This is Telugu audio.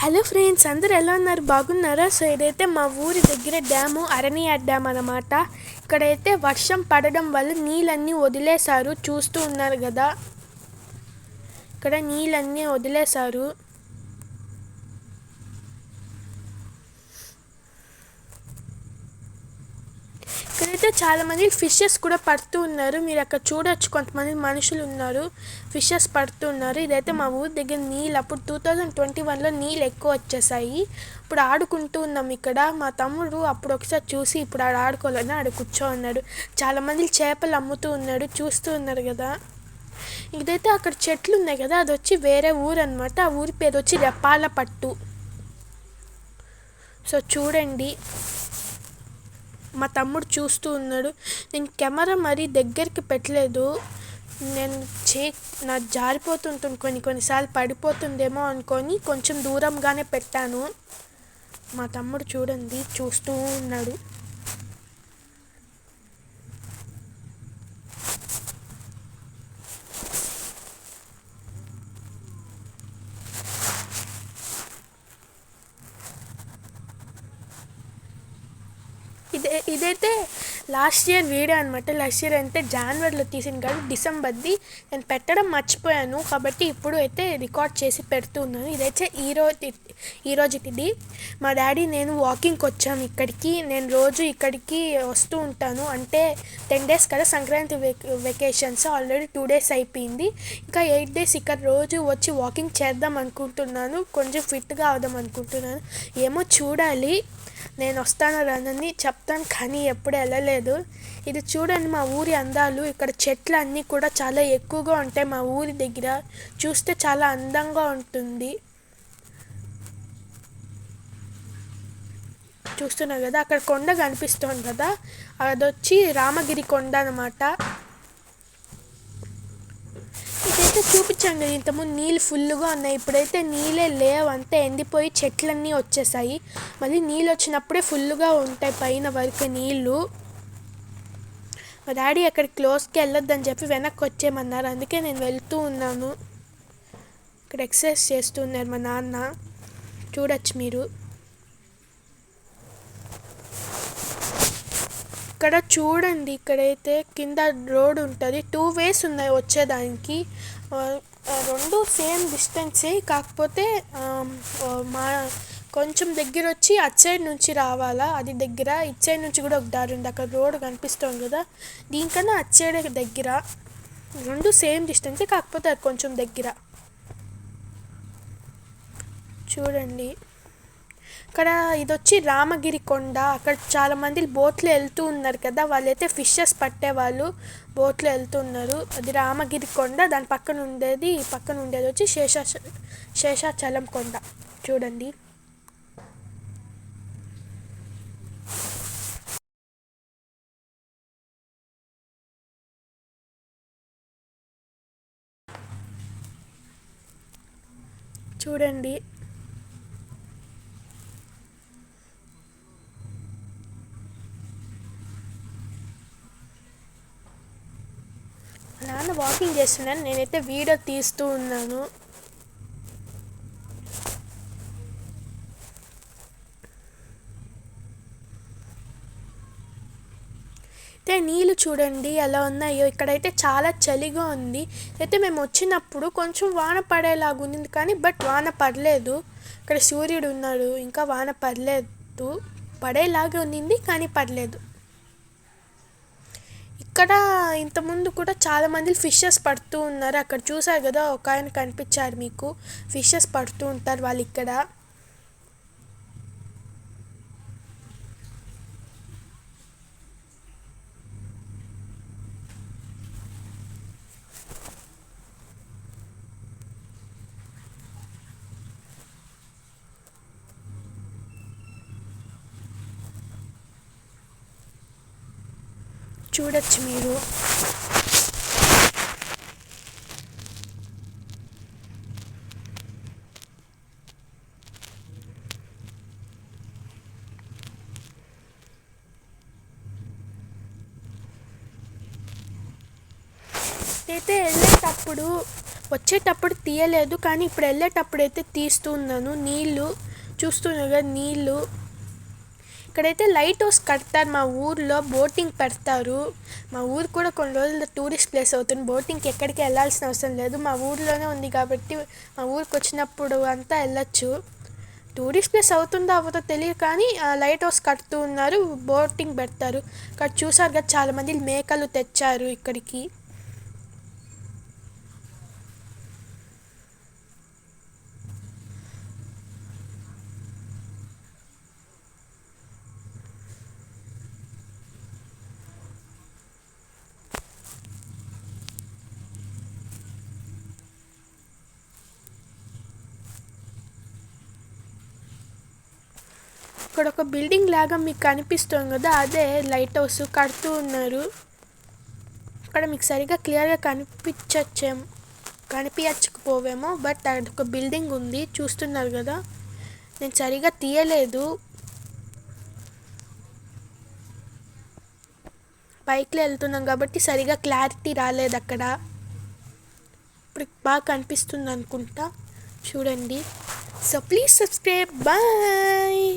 హలో ఫ్రెండ్స్, అందరు ఎలా ఉన్నారు? బాగున్నారా? సో ఇదైతే మా ఊరి దగ్గర డ్యాము, అరణియార్ డ్యామ్ అన్నమాట. ఇక్కడైతే వర్షం పడడం వల్ల నీళ్ళన్నీ వదిలేశారు. చూస్తూ ఉన్నారు కదా, ఇక్కడ నీళ్ళన్నీ వదిలేశారు. ఇక్కడైతే చాలామంది ఫిషెస్ కూడా పడుతూ ఉన్నారు. మీరు అక్కడ చూడొచ్చు, కొంతమంది మనుషులు ఉన్నారు, ఫిషెస్ పడుతూ ఉన్నారు. ఇదైతే మా ఊరి దగ్గర నీళ్ళు అప్పుడు 2021లో నీళ్ళు ఎక్కువ వచ్చేసాయి. ఇప్పుడు ఆడుకుంటూ ఉన్నాం ఇక్కడ. మా తమ్ముడు అప్పుడు ఒకసారి చూసి ఇప్పుడు ఆడ ఆడుకోవాలని ఆడ కూర్చో ఉన్నాడు. చాలామంది చేపలు అమ్ముతూ ఉన్నాడు, చూస్తూ ఉన్నారు కదా. ఇదైతే అక్కడ చెట్లు ఉన్నాయి కదా, అది వచ్చి వేరే ఊరు అనమాట. ఆ ఊరి పేరు వచ్చి రెప్పాల పట్టు. సో చూడండి, మా తమ్ముడు చూస్తూ ఉన్నాడు. నేను కెమెరా మరీ దగ్గరికి పెట్టలేదు, నేను నా జారిపోతుంటుంది, కొన్నిసార్లు పడిపోతుందేమో అనుకొని కొంచెం దూరంగానే పెట్టాను. మా తమ్ముడు చూడండి చూస్తూ ఉన్నాడు. ఇదైతే లాస్ట్ ఇయర్ వీడియో అనమాట. లాస్ట్ ఇయర్ అంటే జనవరిలో తీసింది కాదు, డిసెంబర్ది. నేను పెట్టడం మర్చిపోయాను కాబట్టి ఇప్పుడు అయితే రికార్డ్ చేసి పెడుతున్నాను. ఇదైతే ఈరోజు ఇది. మా డాడీ నేను వాకింగ్కి వచ్చాము ఇక్కడికి. నేను రోజు ఇక్కడికి వస్తూ ఉంటాను. అంటే 10 days కదా, సంక్రాంతి వెకేషన్స్ ఆల్రెడీ 2 days అయిపోయింది. ఇంకా 8 days ఇక్కడ రోజు వచ్చి వాకింగ్ చేద్దాం అనుకుంటున్నాను. కొంచెం ఫిట్గా అవుదాం అనుకుంటున్నాను. ఏమో చూడాలి, నేను వస్తాను రానని చెప్తాను కానీ ఎప్పుడు వెళ్ళలేదు. ఇది చూడండి మా ఊరి అందాలు. ఇక్కడ చెట్లు అన్నీ కూడా చాలా ఎక్కువగా ఉంటాయి మా ఊరి దగ్గర. చూస్తే చాలా అందంగా ఉంటుంది. చూస్తున్నారు కదా, అక్కడ కొండ కనిపిస్తుంది కదా, అదొచ్చి రామగిరి కొండ అనమాట. ఇదైతే చూపించాను కదా ఇంతకుముందు, నీళ్ళు ఫుల్గా ఉన్నాయి. ఇప్పుడైతే నీళ్ళే లేవు, అంతే ఎండిపోయి చెట్లన్నీ వచ్చేసాయి. మళ్ళీ నీళ్ళు వచ్చినప్పుడే ఫుల్గా ఉంటాయి పైన వరకు నీళ్ళు. మా డాడీ అక్కడ క్లోజ్కి వెళ్ళొద్దని చెప్పి వెనక్కి వచ్చేయమన్నారు, అందుకే నేను వెళ్తూ ఉన్నాను. ఇక్కడ ఎక్సర్సైజ్ చేస్తూ ఉన్నారు మా నాన్న, చూడొచ్చు మీరు. ఇక్కడ చూడండి, ఇక్కడైతే కింద రోడ్ ఉంటుంది, 2 ways ఉన్నాయి వచ్చేదానికి. రెండు సేమ్ డిస్టెన్సే, కాకపోతే మా కొంచెం దగ్గర వచ్చి అటు సైడ్ నుంచి రావాలా, అది దగ్గర. ఇటు సైడ్ నుంచి కూడా ఒక దారి ఉంది, అక్కడ రోడ్ కనిపిస్తుంది కదా, దీనికన్నా అటు సైడ్ దగ్గర. రెండు సేమ్ డిస్టెన్సే, కాకపోతే అది కొంచెం దగ్గర. చూడండి, ఇక్కడ ఇది వచ్చి రామగిరి కొండ. అక్కడ చాలామంది బోట్లో వెళ్తూ ఉన్నారు కదా, వాళ్ళైతే ఫిషెస్ పట్టేవాళ్ళు బోట్లో వెళ్తున్నారు. అది రామగిరి కొండ. దాని పక్కన ఉండేది వచ్చి శేషాచలం కొండ. చూడండి, చూడండి. నాన్న వాకింగ్ చేస్తున్నాను, నేనైతే వీడియో తీస్తూ ఉన్నాను. అయితే నీళ్ళు చూడండి ఎలా ఉన్నాయో. ఇక్కడైతే చాలా చలిగా ఉంది. అయితే మేము వచ్చినప్పుడు కొంచెం వాన పడేలాగా ఉంది కానీ వాన పడలేదు. ఇక్కడ సూర్యుడు ఉన్నాడు, ఇంకా వాన పడలేదు. పడేలాగా ఉన్నింది కానీ పడలేదు. ఇక్కడ ఇంతకుముందు కూడా చాలామంది ఫిషెస్ పడుతూ ఉన్నారు. అక్కడ చూసారు కదా, ఒక ఆయన కనిపించారు మీకు, ఫిషెస్ పడుతూ ఉంటారు వాళ్ళు ఇక్కడ. చూడొచ్చు మీరు. అయితే వెళ్ళేటప్పుడు వచ్చేటప్పుడు తీయలేదు, కానీ ఇప్పుడు వెళ్ళేటప్పుడు అయితే తీస్తున్నాను. నీళ్ళు చూస్తున్నారు కదా, నీళ్ళు. ఇక్కడైతే లైట్ హౌస్ కడతారు మా ఊర్లో, బోటింగ్ పెడతారు. మా ఊరు కూడా కొన్ని రోజుల్లో టూరిస్ట్ ప్లేస్ అవుతుంది. బోటింగ్కి ఎక్కడికి వెళ్ళాల్సిన అవసరం లేదు, మా ఊర్లోనే ఉంది కాబట్టి మా ఊరికి వచ్చినప్పుడు అంతా వెళ్ళొచ్చు. టూరిస్ట్ ప్లేస్ అవుతుందో అవ్వదో తెలియదు, కానీ లైట్ హౌస్ కడుతూ ఉన్నారు, బోటింగ్ పెడతారు. ఇక్కడ చూసారు కదా, చాలామంది మేకలు తెచ్చారు ఇక్కడికి. ఇక్కడ ఒక బిల్డింగ్ లాగా మీకు కనిపిస్తుంది కదా, అదే లైట్ హౌస్ కడుతూ ఉన్నారు. ఇక్కడ మీకు సరిగా క్లియర్గా కనిపించకపోవేమో, బట్ అదొక బిల్డింగ్ ఉంది చూస్తున్నారు కదా. నేను సరిగా తీయలేదు, బైక్లో వెళ్తున్నాం కాబట్టి సరిగా క్లారిటీ రాలేదు అక్కడ. ఇప్పుడు బాగా కనిపిస్తుంది అనుకుంటా, చూడండి. So please subscribe, bye.